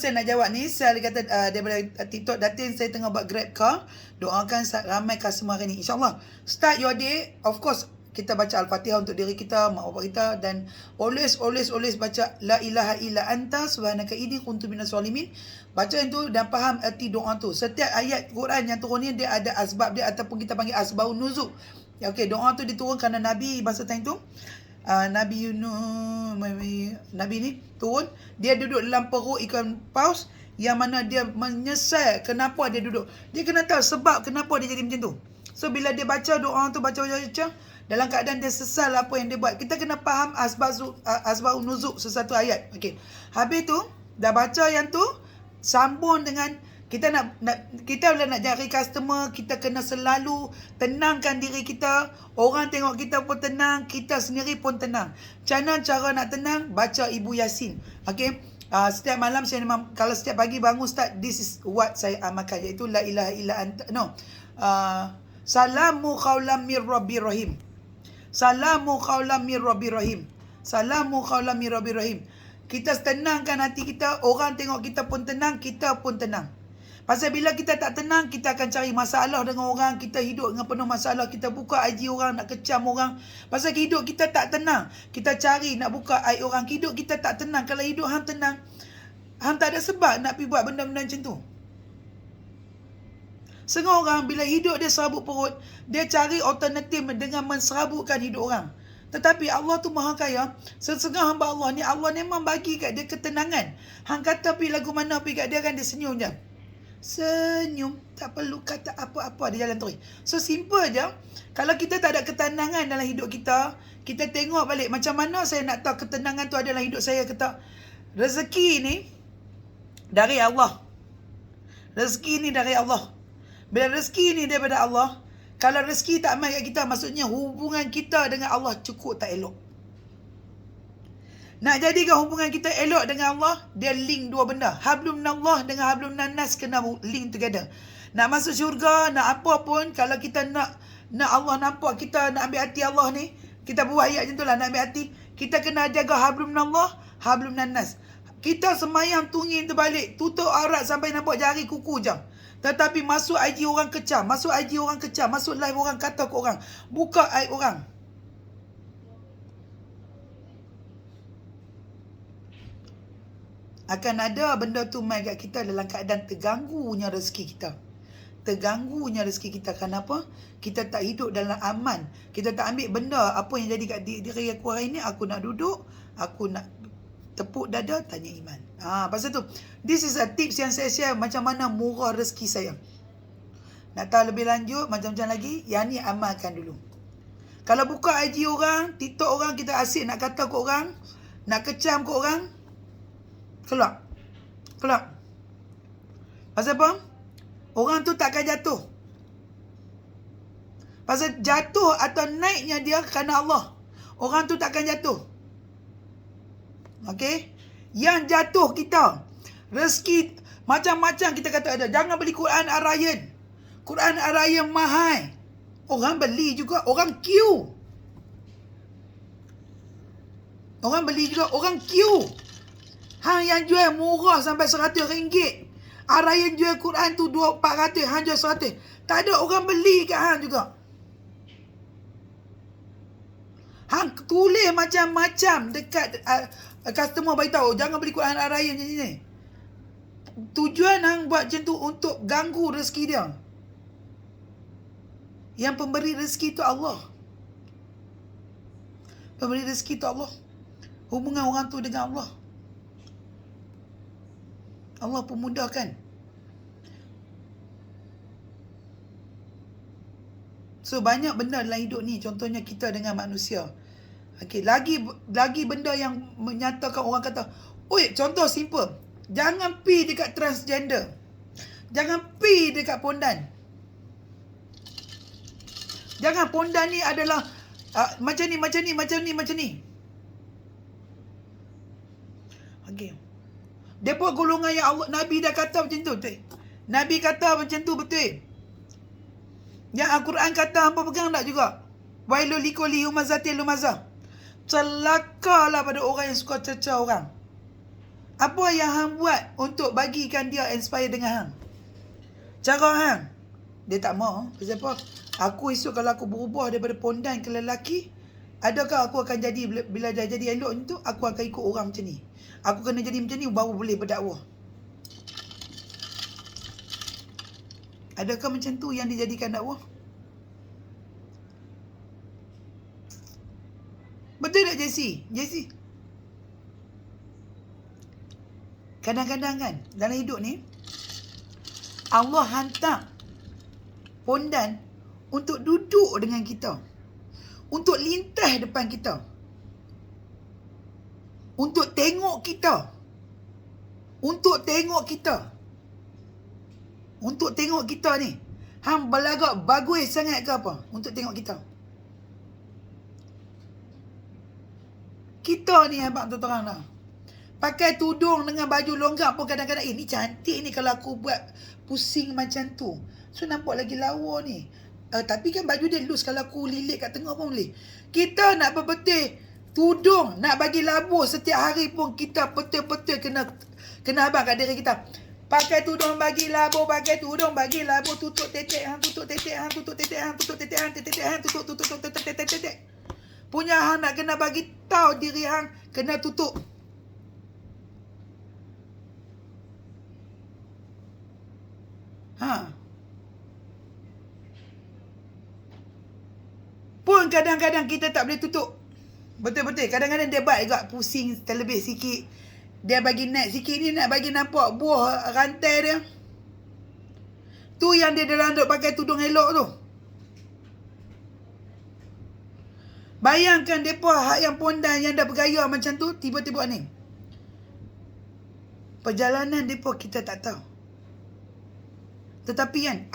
saya nak jawab ni. Saya kata daripada TikTok, Datin, saya tengah buat Grab car. Doakan ramai customer hari ni. InsyaAllah. Start your day. Of course, kita baca Al-Fatihah untuk diri kita, mak bapak kita. Dan always baca La ilaha illa anta subhanaka inni kuntu minas zalimin. Baca itu dan faham erti doa tu. Setiap ayat Quran yang turun ni, dia ada asbab dia, ataupun kita panggil asbabun nuzul. Ya, okey, doa tu diturun kerana Nabi masa time tu. Nabi ni turun, dia duduk dalam perut ikan paus, yang mana dia menyesal kenapa dia duduk. Dia kena tahu sebab kenapa dia jadi macam tu. So bila dia baca doa tu, baca dalam keadaan dia sesal apa yang dia buat, kita kena faham asbab nuzul sesuatu ayat. Okey, habis tu dah baca yang tu, sambung dengan kita bila nak cari customer, kita kena selalu tenangkan diri kita. Orang tengok kita pun tenang, kita sendiri pun tenang. Cara nak tenang, baca Ibu Yasin. Okey. Setiap malam saya memang, kalau setiap pagi bangun start, this is what saya amalkan, iaitu la ilaha illa anta. Salamu qaulam mir rabbir rahim. Salamu qaulam mir rabbir rahim. Salamu qaulam mir rabbir rahim. Kita tenangkan hati kita, orang tengok kita pun tenang, kita pun tenang. Pasal bila kita tak tenang, kita akan cari masalah dengan orang. Kita hidup dengan penuh masalah. Kita buka IG orang, nak kecam orang. Pasal hidup kita tak tenang. Kita cari nak buka aib orang. Hidup kita tak tenang. Kalau hidup hang tenang, hang tak ada sebab nak pergi buat benda-benda macam tu. Setengah orang bila hidup dia serabut perut, dia cari alternatif dengan menserabutkan hidup orang. Tetapi Allah tu maha kaya. Setengah hamba Allah ni, Allah memang bagi kat dia ketenangan. Hang kata pergi lagu mana, pergi kat dia kan, dia senyum je. Senyum, tak perlu kata apa-apa, dia jalan terus. So simple je. Kalau kita tak ada ketenangan dalam hidup kita, kita tengok balik macam mana saya nak tahu ketenangan tu adalah hidup saya ke tak. Rezeki ni dari Allah. Rezeki ni dari Allah. Bila rezeki ni daripada Allah, kalau rezeki tak mai kat kita, maksudnya hubungan kita dengan Allah cukup tak elok. Nak jadikan hubungan kita elok dengan Allah, dia link dua benda. Hablum minallah dengan hablum minannas kena link together. Nak masuk syurga, nak apa pun, kalau kita nak Allah nampak kita nak ambil hati Allah ni, kita buat ayat macam tu lah, nak ambil hati, kita kena jaga hablum minallah, hablum minannas. Kita semayang tungin tu balik, tutup aurat sampai nampak jari kuku je. Tetapi masuk IG orang kecam, masuk IG orang kecam, masuk live orang kata ke orang, buka aib orang. Akan ada benda tu mai kat kita dalam keadaan terganggunya rezeki kita. Terganggunya rezeki kita. Kenapa? Kita tak hidup dalam aman. Kita tak ambil benda apa yang jadi kat diri aku hari ni. Aku nak duduk, aku nak tepuk dada, tanya iman. Pasal tu, this is a tips yang saya share macam mana murah rezeki saya. Nak tahu lebih lanjut macam-macam lagi, yang ni amalkan dulu. Kalau buka IG orang, TikTok orang, kita asyik nak kata ke orang, nak kecam ke orang, keluar. Pasal apa? Orang tu takkan jatuh. Pasal jatuh atau naiknya dia kerana Allah. Orang tu takkan jatuh. Okey? Yang jatuh kita. Rezeki macam-macam kita kata ada. Jangan beli Quran Ar-Rayyan. Quran Ar-Rayyan mahal. Orang beli juga. Orang queue. Orang beli juga. Orang queue. Hang yang jual murah sampai RM100. Ar-Rayyan jual Quran tu 400, hang jual 100. Tak ada orang beli kat hang juga. Hang tulis macam-macam dekat customer beritahu, jangan beli Quran Ar-Rayyan macam ni. Tujuan hang buat macam tu untuk ganggu rezeki dia. Yang pemberi rezeki tu Allah. Pemberi rezeki tu Allah. Hubungan orang tu dengan Allah. Allah pemudahkan. So banyak benda dalam hidup ni, contohnya kita dengan manusia. Okey, lagi benda yang menyatakan orang kata, oi, contoh simple. Jangan pi dekat transgender. Jangan pi dekat pondan. Jangan, pondan ni adalah macam ni. Okey. Depa golongan yang Allah, Nabi dah kata macam tu, betul. Nabi kata macam tu, betul. Yang Al-Quran kata, hampa pegang tak juga? Wailul likulli humazatil lumazah. Celakalah pada orang yang suka cerca orang. Apa yang hang buat untuk bagikan dia inspire dengan hang? Cara hang. Dia tak mau. Pasal apa? Aku esok kalau aku berubah daripada pondan ke lelaki, adakah aku akan jadi, bila dah jadi elok macam tu, aku akan ikut orang macam ni. Aku kena jadi macam ni baru boleh berdakwah. Adakah macam tu yang dijadikan dakwah? Betul tak Jessie? Jessie? Kadang-kadang kan, dalam hidup ni, Allah hantar pondan untuk duduk dengan kita. Untuk lintas depan kita. Untuk tengok kita. Untuk tengok kita. Untuk tengok kita ni. Hang berlagak bagus sangat ke apa? Untuk tengok kita. Kita ni abang tu terang dah. Pakai tudung dengan baju longgar pun kadang-kadang, ni cantik ni kalau aku buat pusing macam tu. So nampak lagi lawa ni. Tapi kan baju dia loose, kalau aku lilit kat tengah pun boleh. Kita nak berbetul tudung, nak bagi labur setiap hari pun kita betul-betul kena abang kat diri kita. Pakai tudung bagi labur, pakai tudung bagi labur, tutup tetek hang, tutup tetek hang, tutup tetek hang, tutup tetek hang, tetek hang, tutup tetek. Punya hang nak kena bagi tahu diri hang kena tutup. Pun kadang-kadang kita tak boleh tutup. Betul-betul. Kadang-kadang dia buat agak pusing terlebih sikit. Dia bagi naik sikit ni, nak bagi nampak buah rantai dia. Tu yang dia dalam duk pakai tudung elok tu. Bayangkan mereka hak yang pondan yang dah bergaya macam tu, tiba-tiba ni. Perjalanan mereka kita tak tahu. Tetapi kan,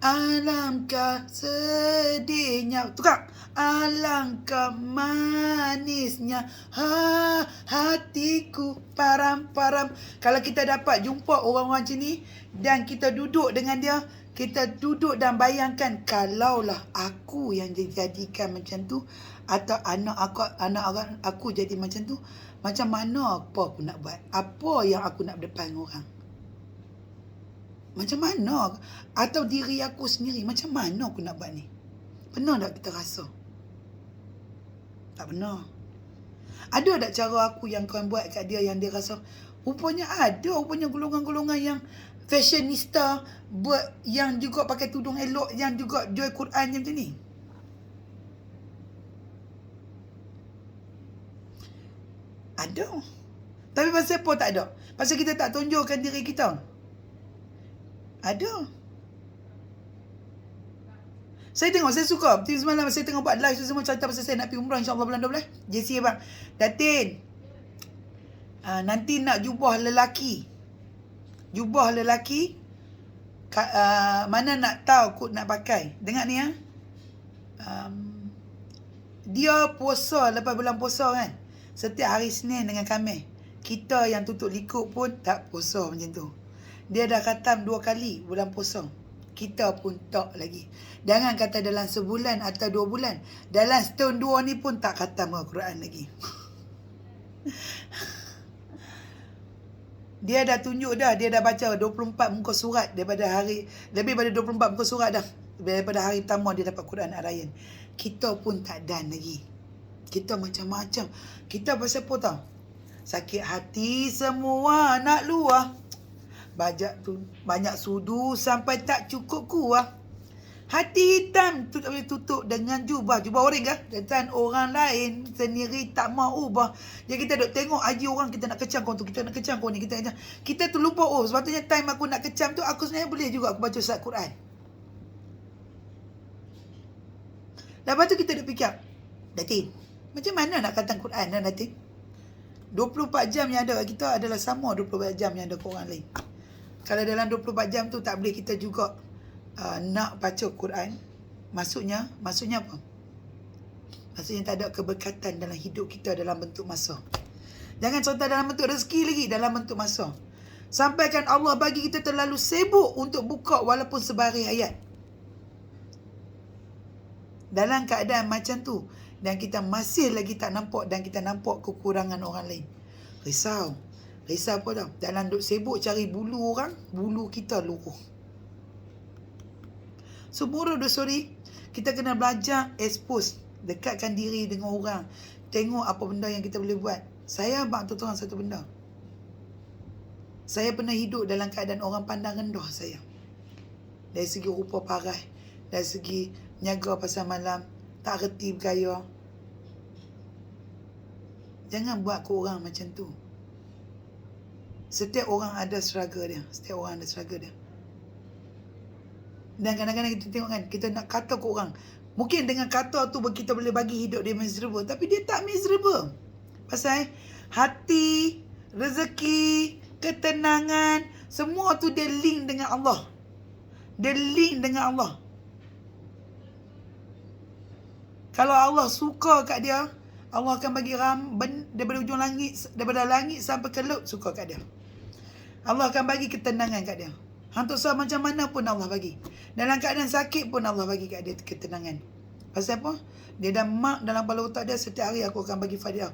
alangkah sedihnya. Tukar. Alangkah manisnya hatiku param-param. Kalau kita dapat jumpa orang-orang macam ni dan kita duduk dengan dia, kita duduk dan bayangkan kalaulah aku yang dijadikan macam tu atau anak aku jadi macam tu, macam mana apa aku nak buat? Apa yang aku nak berdepan orang? Macam mana? Atau diri aku sendiri, macam mana aku nak buat ni? Pernah tak kita rasa? Tak pernah. Ada tak cara aku yang kau buat kat dia yang dia rasa? Rupanya ada, rupanya golongan-golongan yang fashionista, buat yang juga pakai tudung elok, yang juga jual Quran macam ni. Ada. Tapi pasal apa tak ada? Pasal kita tak tunjukkan diri kita. Ada. Saya tengok, saya suka. Betul semalam saya tengok buat live tu semua cerita pasal saya nak pergi umrah insyaAllah bulan 12. JC abang. Datin. Nanti nak jubah lelaki. Jubah lelaki. Mana nak tahu kot nak pakai. Dengar ni ya. Dia puasa lepas bulan puasa kan. Setiap hari Senin dengan Khamis. Kita yang tutup likuk pun tak puasa macam tu. Dia dah khatam 2 kali bulan puasa. Kita pun tak lagi. Jangan kata dalam sebulan atau 2 bulan. Dalam setahun 2 ni pun tak khatam Al-Quran lagi. Dia dah tunjuk dah. Dia dah baca 24 muka surat daripada hari. Lebih pada 24 muka surat dah. Daripada hari pertama dia dapat Quran Ar-Rayyan. Kita pun tak dan lagi. Kita macam-macam. Kita pasal apa tau? Sakit hati semua nak luah. Banyak sudu sampai tak cukup kuah. Hati hitam tu tak boleh tutup dengan jubah. Jubah orang kah? Dan orang lain sendiri tak mau ubah. Jadi kita duk tengok haji orang, kita nak kecam kau tu, kita nak kecam kau ni, kita tu lupa, sepatutnya time aku nak kecam tu, aku sebenarnya boleh juga aku baca surat Quran. Lepas tu kita duk fikir, Datin, macam mana nak khatam Quran dan Datin? 24 jam yang ada kat kita adalah sama 24 jam yang ada kat orang lain. Kalau dalam 24 jam tu tak boleh kita juga nak baca Quran, maksudnya apa? Maksudnya tak ada keberkatan dalam hidup kita dalam bentuk masa. Jangan contoh dalam bentuk rezeki lagi, dalam bentuk masa. Sampaikan Allah bagi kita terlalu sibuk untuk buka walaupun sebaris ayat. Dalam keadaan macam tu dan kita masih lagi tak nampak dan kita nampak kekurangan orang lain. Risau. Risau apa tau? Dalam duk sibuk cari bulu orang, bulu kita luruh. So, moral the story, kita kena belajar expose, dekatkan diri dengan orang. Tengok apa benda yang kita boleh buat. Saya abang tu terang satu benda. Saya pernah hidup dalam keadaan orang pandang rendah saya. Dari segi rupa paras, dari segi niaga pasal malam, tak reti bergaya. Jangan buat ke orang macam tu. Setiap orang ada struggle dia. Setiap orang ada struggle dia. Dan kadang-kadang kita tengok kan, kita nak kata ke orang. Mungkin dengan kata tu kita boleh bagi hidup dia miserable. Tapi dia tak miserable. Pasal hati, rezeki, ketenangan, semua tu dia link dengan Allah. Dia link dengan Allah. Kalau Allah suka kat dia, Allah akan bagi daripada ujung langit, daripada langit sampai ke laut suka kat dia. Allah akan bagi ketenangan kat dia. Hantuk sah macam mana pun Allah bagi. Dalam keadaan sakit pun Allah bagi kat dia ketenangan. Pasal apa? Dia dah mak dalam kepala otak dia, setiap hari aku akan bagi fadilah,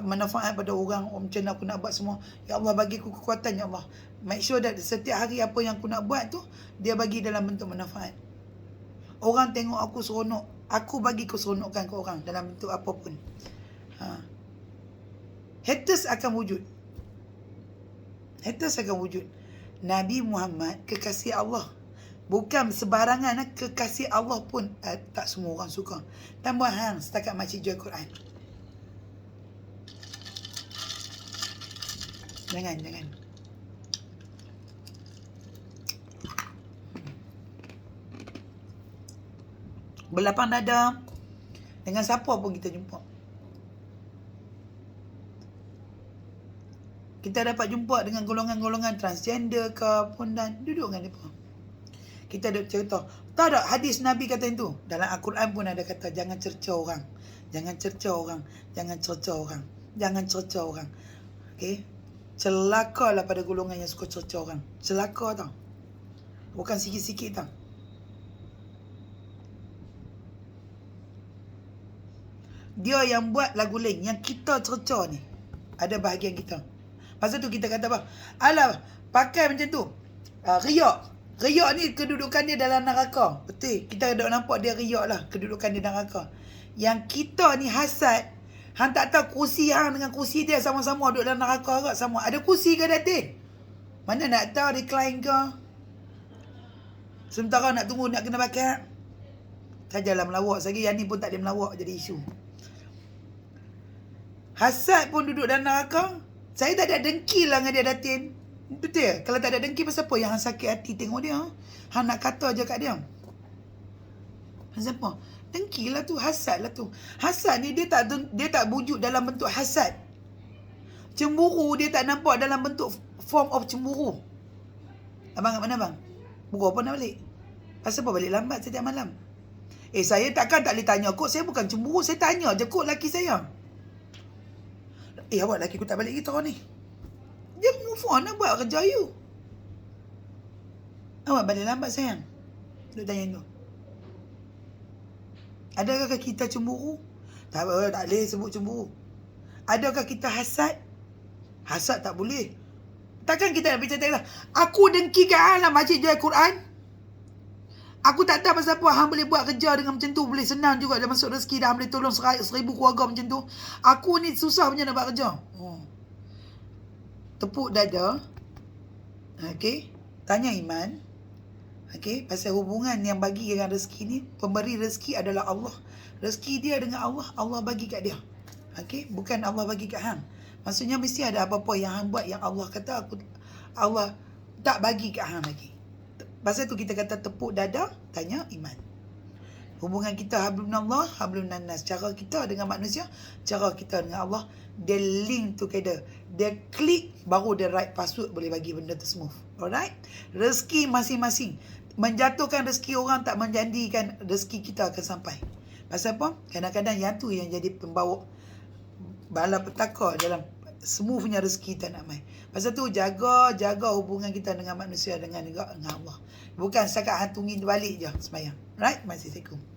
manfaat pada orang, macam mana aku nak buat semua. Ya Allah, bagi aku kekuatan, Ya Allah. Make sure that setiap hari apa yang aku nak buat tu, dia bagi dalam bentuk manfaat. Orang tengok aku seronok, aku bagi keseronokan ke orang dalam bentuk apapun. Haters akan wujud. Haters akan wujud. Nabi Muhammad kekasih Allah. Bukan sebarangan, kekasih Allah pun tak semua orang suka. Tambah hang setakat makcik jual Quran. Jangan. Berlapang dada dengan siapa pun kita jumpa. Kita dapat jumpa dengan golongan-golongan transgender ke pun, dan duduk dengan mereka. Kita ada cerita. Tak ada hadis Nabi kata itu. Dalam Al-Quran pun ada kata, jangan cerca orang. Jangan cerca orang. Jangan cerca orang. Jangan cerca orang. Okay. Celakalah pada golongan yang suka cerca orang. Celaka tau. Bukan sikit-sikit tau. Dia yang buat lagu lain, yang kita cerca ni, ada bahagian kita. Pasal tu kita kata apa? Alah, pakai macam tu. Riak. Riak ni kedudukan dia dalam neraka. Betul. Kita dah nampak dia riak lah. Kedudukan dia dalam neraka. Yang kita ni hasad. Hang tak tahu kursi hang dengan kursi dia sama-sama duduk dalam neraka ke? Sama. Ada kursi ke datin? Mana nak tahu recline ke? Sementara nak tunggu nak kena pakai. Sajalah melawak. Lagi yang ni pun tak boleh melawak jadi isu. Hasad pun duduk dalam neraka. Saya tak ada dengki lah dengan dia datin. Betul? Kalau tak ada dengki, pasal apa yang hang sakit hati tengok dia? Hang nak kata je kat dia. Pasal apa? Dengki lah tu, hasad lah tu. Hasad ni dia tak wujud dalam bentuk hasad. Cemburu dia tak nampak dalam bentuk form of cemburu. Abang kat mana bang? Pukul apa nak balik? Pasal apa balik lambat setiap malam? Saya takkan tak boleh tanya kot. Saya bukan cemburu, saya tanya je kot laki saya. Awak lelaki aku tak balik kita ni. Dia move on nak buat kerja you. Awak balik lambat sayang. Duk tanya tu. Adakah kita cemburu? Tak boleh sebut cemburu. Adakah kita hasad? Hasad tak boleh. Takkan kita nak bercakap lah. Aku dengki kat hang lah makcik jual Quran. Aku tak tahu pasal apa hang boleh buat kerja dengan macam tu. Boleh senang juga dah masuk rezeki. Dah boleh tolong 1,000 keluarga macam tu. Aku ni susah punya nak buat kerja. Tepuk dada. Okay. Tanya iman. Okay. Pasal hubungan yang bagi dengan rezeki ni. Pemberi rezeki adalah Allah. Rezeki dia dengan Allah. Allah bagi kat dia. Okay. Bukan Allah bagi kat hang. Maksudnya mesti ada apa-apa yang hang buat yang Allah kata Allah tak bagi kat hang lagi. Pasal tu kita kata tepuk dada, tanya iman. Hubungan kita hablunallah, hablunannas. Cara kita dengan manusia, cara kita dengan Allah, dia link together. Dia klik, baru dia right password boleh bagi benda tu smooth. Alright? Rezeki masing-masing. Menjatuhkan rezeki orang tak menjanjikan rezeki kita akan sampai. Pasal apa? Kadang-kadang yang tu yang jadi pembawa bala petaka dalam smoothnya rezeki kita nak main. Pasal tu jaga hubungan kita dengan manusia, dengan Allah. Bukan setakat hantungin balik je sembahyang. Right? Assalamualaikum.